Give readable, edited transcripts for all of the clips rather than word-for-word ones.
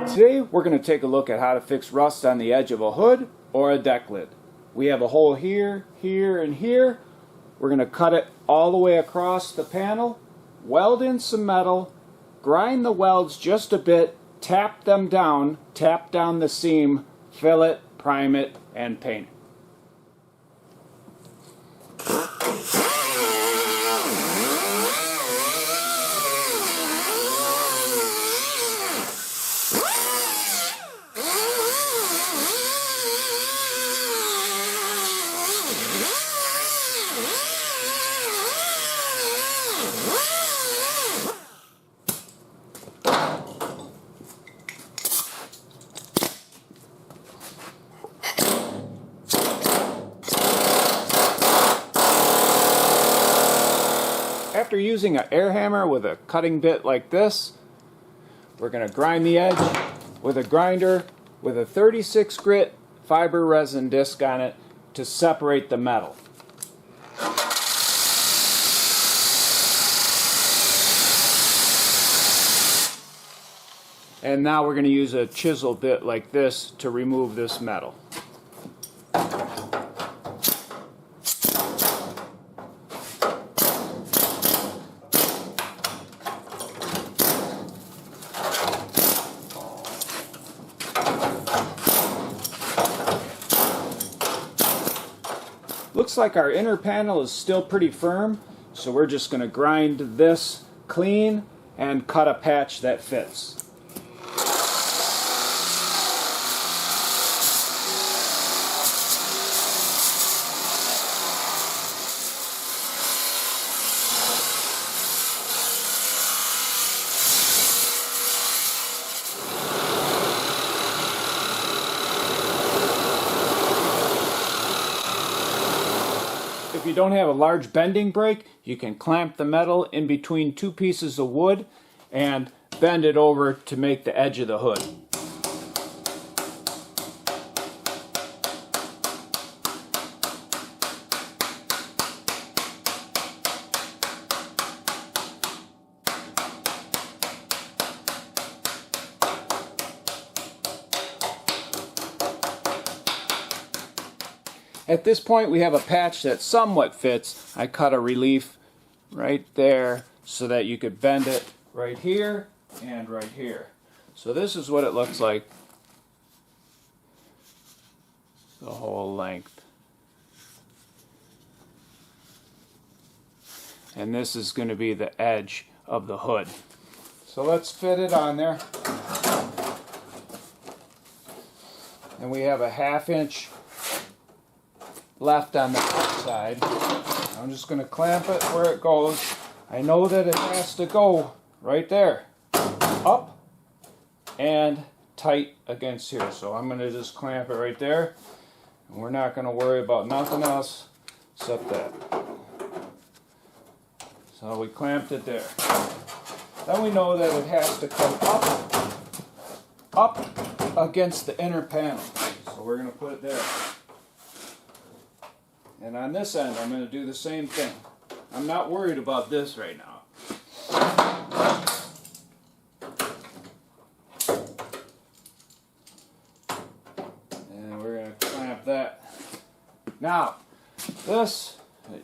Today we're going to take a look at how to fix rust on the edge of a hood or a deck lid. We have a hole here, here, and here. We're going to cut it all the way across the panel, weld in some metal, grind the welds just a bit, tap them down, tap down the seam, fill it, prime it, and paint it. After using an air hammer with a cutting bit like this, we're going to grind the edge with a grinder with a 36 grit fiber resin disc on it to separate the metal. And now we're going to use a chisel bit like this to remove this metal. Looks like our inner panel is still pretty firm, so we're just going to grind this clean and cut a patch that fits. If you don't have a large bending brake, you can clamp the metal in between two pieces of wood and bend it over to make the edge of the hood. At this point we have a patch that somewhat fits. I cut a relief right there so that you could bend it right here and right here. So this is what it looks like the whole length. And this is going to be the edge of the hood. So let's fit it on there. And we have a 1/2 inch left on the outside. I'm just going to clamp it where it goes. I know that it has to go right there, up and tight against here. So I'm going to just clamp it right there. And we're not going to worry about nothing else except that. So we clamped it there. Then we know that it has to come up against the inner panel. So we're going to put it there. And on this end, I'm going to do the same thing. I'm not worried about this right now. And we're going to clamp that. Now, this,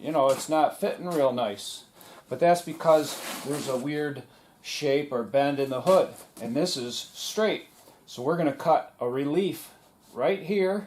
it's not fitting real nice. But that's because there's a weird shape or bend in the hood. And this is straight. So we're going to cut a relief right here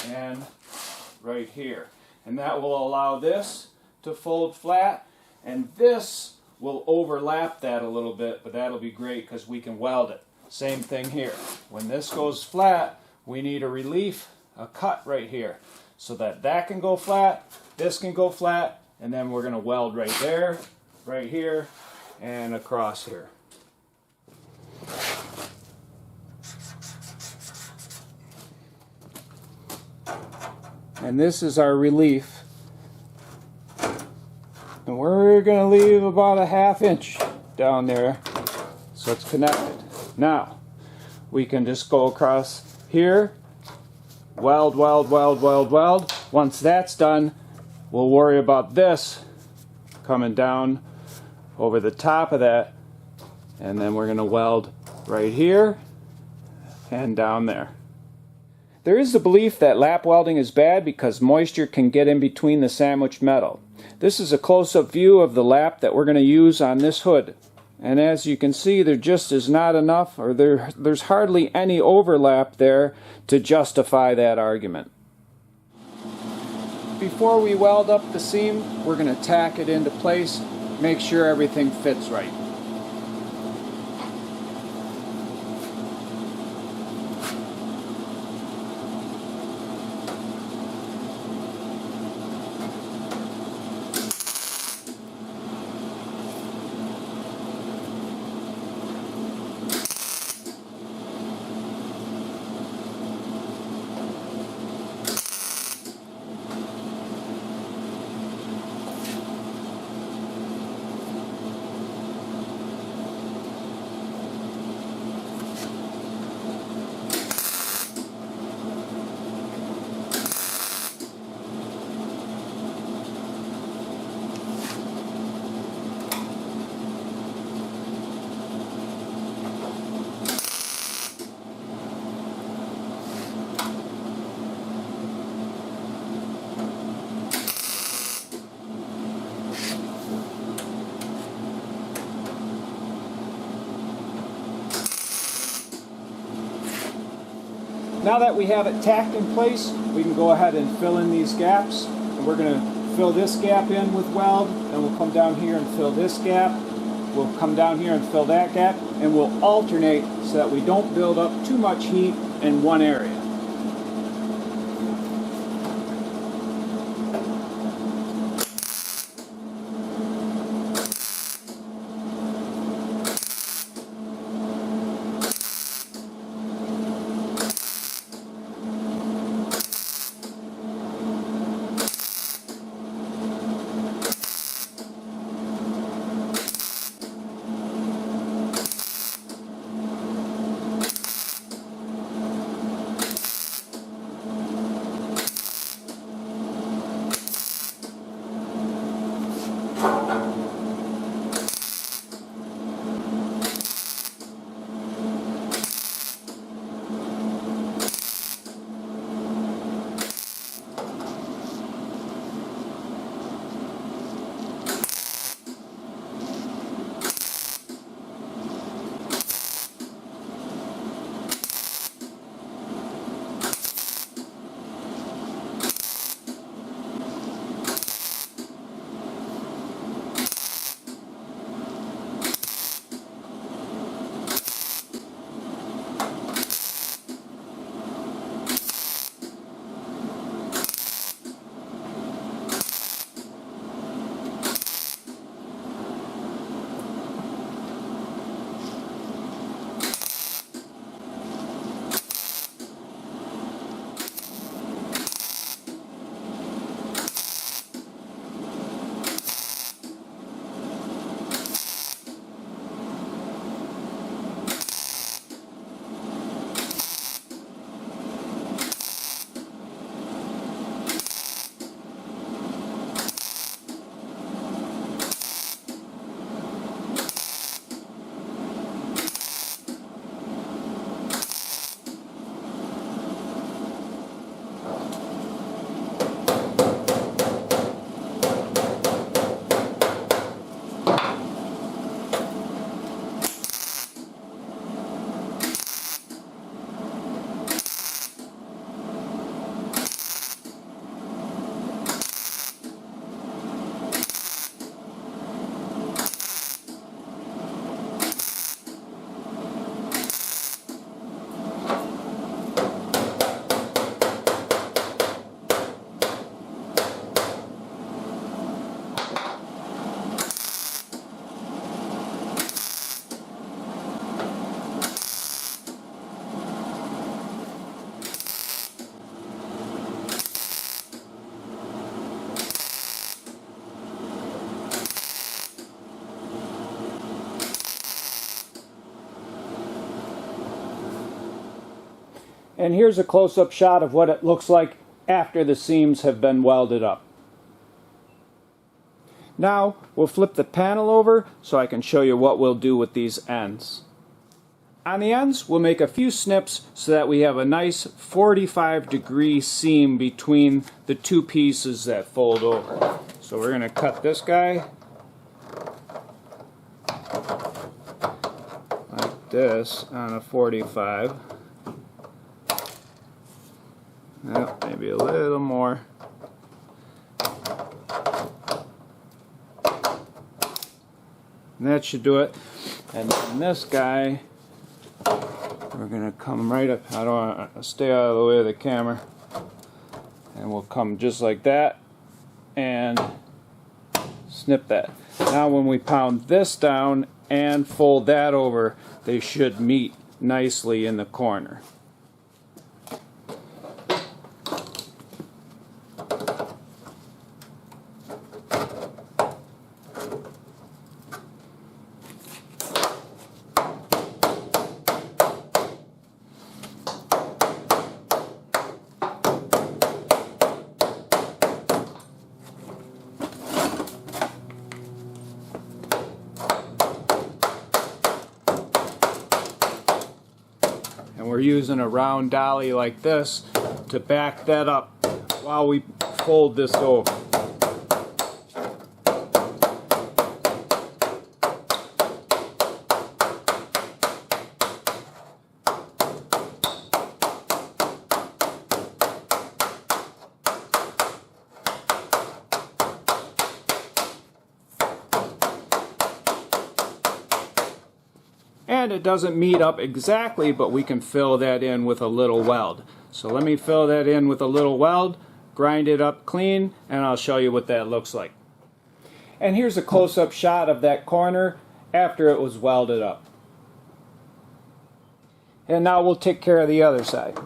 and right here, and that will allow this to fold flat, and this will overlap that a little bit, but that'll be great because we can weld it. Same thing here. When this goes flat, we need a relief, a cut right here, so that that can go flat, this can go flat, and then we're going to weld right there, right here, and across here. And this is our relief. And we're going to leave about a 1/2 inch down there so it's connected. Now, we can just go across here, weld, weld, weld, weld, weld. Once that's done, we'll worry about this coming down over the top of that, and then we're going to weld right here and down there. There is the belief that lap welding is bad because moisture can get in between the sandwich metal. This is a close-up view of the lap that we're going to use on this hood. And as you can see, there just is not enough, or there's hardly any overlap there to justify that argument. Before we weld up the seam, we're going to tack it into place, make sure everything fits right. Now that we have it tacked in place, we can go ahead and fill in these gaps. And we're going to fill this gap in with weld, and we'll come down here and fill this gap. We'll come down here and fill that gap, and we'll alternate so that we don't build up too much heat in one area. And here's a close-up shot of what it looks like after the seams have been welded up. Now we'll flip the panel over so I can show you what we'll do with these ends. On the ends, we'll make a few snips so that we have a nice 45-degree seam between the two pieces that fold over. So we're going to cut this guy like this on a 45. Well, maybe a little more. And that should do it. And then this guy, we're going to come right up. I don't want to stay out of the way of the camera. And we'll come just like that and snip that. Now when we pound this down and fold that over, they should meet nicely in the corner. We're using a round dolly like this to back that up while we fold this over. And it doesn't meet up exactly, but we can fill that in with a little weld. So let me fill that in with a little weld, grind it up clean, and I'll show you what that looks like. And here's a close-up shot of that corner after it was welded up. And now we'll take care of the other side.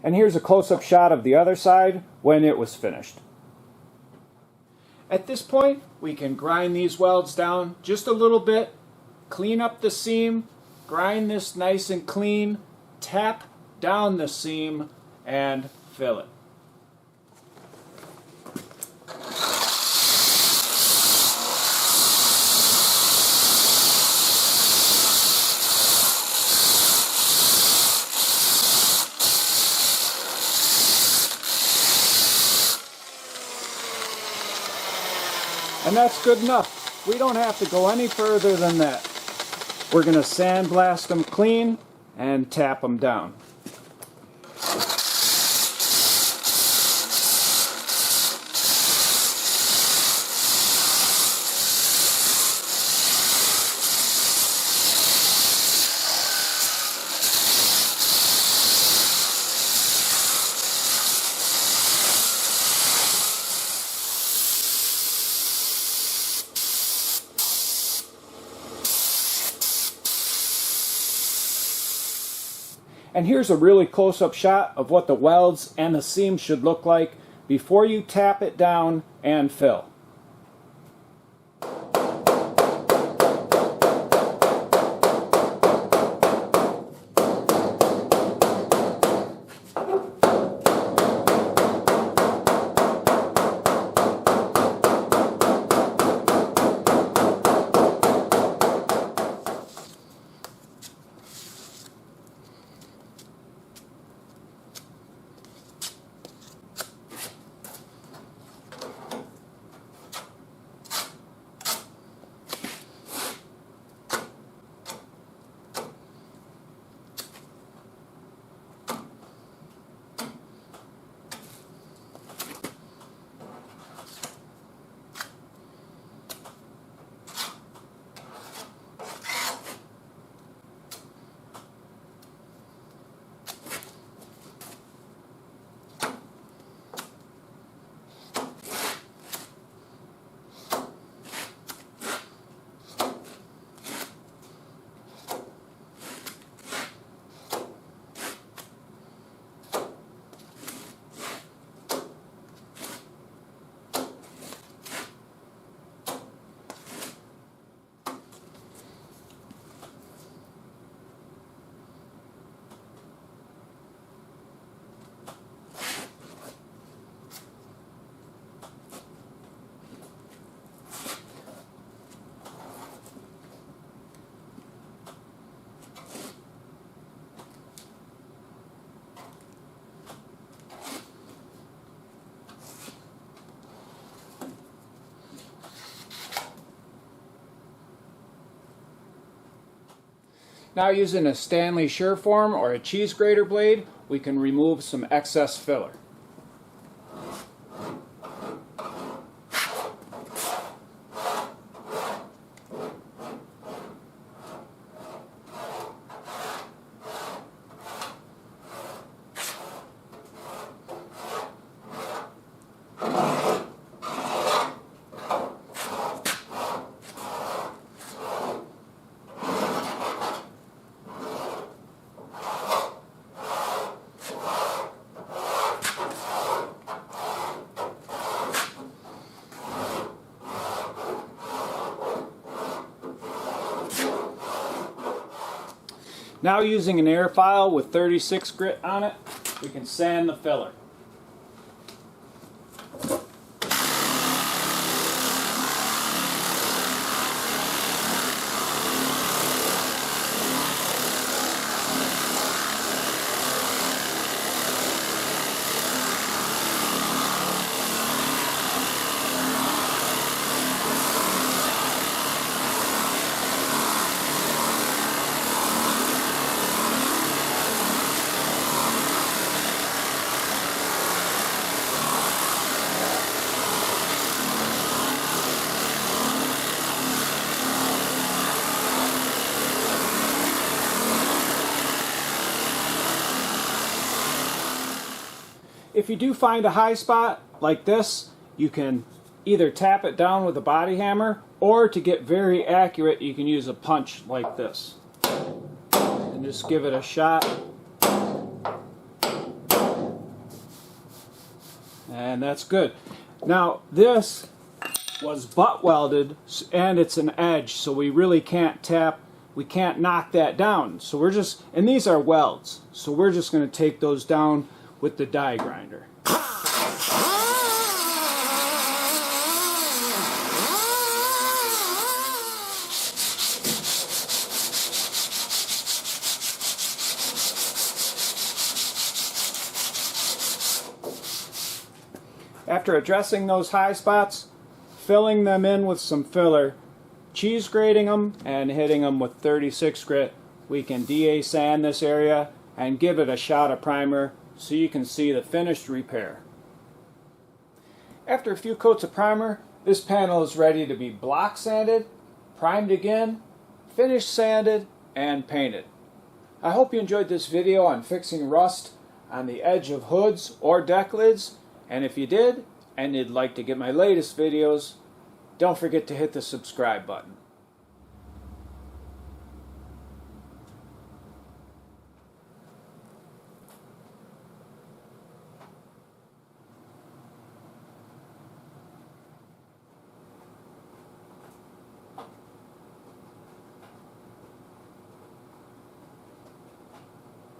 And here's a close-up shot of the other side when it was finished. At this point, we can grind these welds down just a little bit, clean up the seam, grind this nice and clean, tap down the seam, and fill it. And that's good enough. We don't have to go any further than that. We're going to sandblast them clean and tap them down. And here's a really close-up shot of what the welds and the seam should look like before you tap it down and fill. Now using a Stanley Surform or a cheese grater blade, we can remove some excess filler. Now using an air file with 36 grit on it, we can sand the filler. If you do find a high spot like this, you can either tap it down with a body hammer, or to get very accurate you can use a punch like this. And just give it a shot. And that's good. Now this was butt welded and it's an edge, so we really can't tap, we can't knock that down. So we're just, and these are welds, so we're just going to take those down with the die grinder. After addressing those high spots, filling them in with some filler, cheese grating them, and hitting them with 36 grit, we can DA sand this area and give it a shot of primer so you can see the finished repair. After a few coats of primer, this panel is ready to be block sanded, primed again, finish sanded, and painted. I hope you enjoyed this video on fixing rust on the edge of hoods or deck lids, and if you did, and you'd like to get my latest videos, don't forget to hit the subscribe button.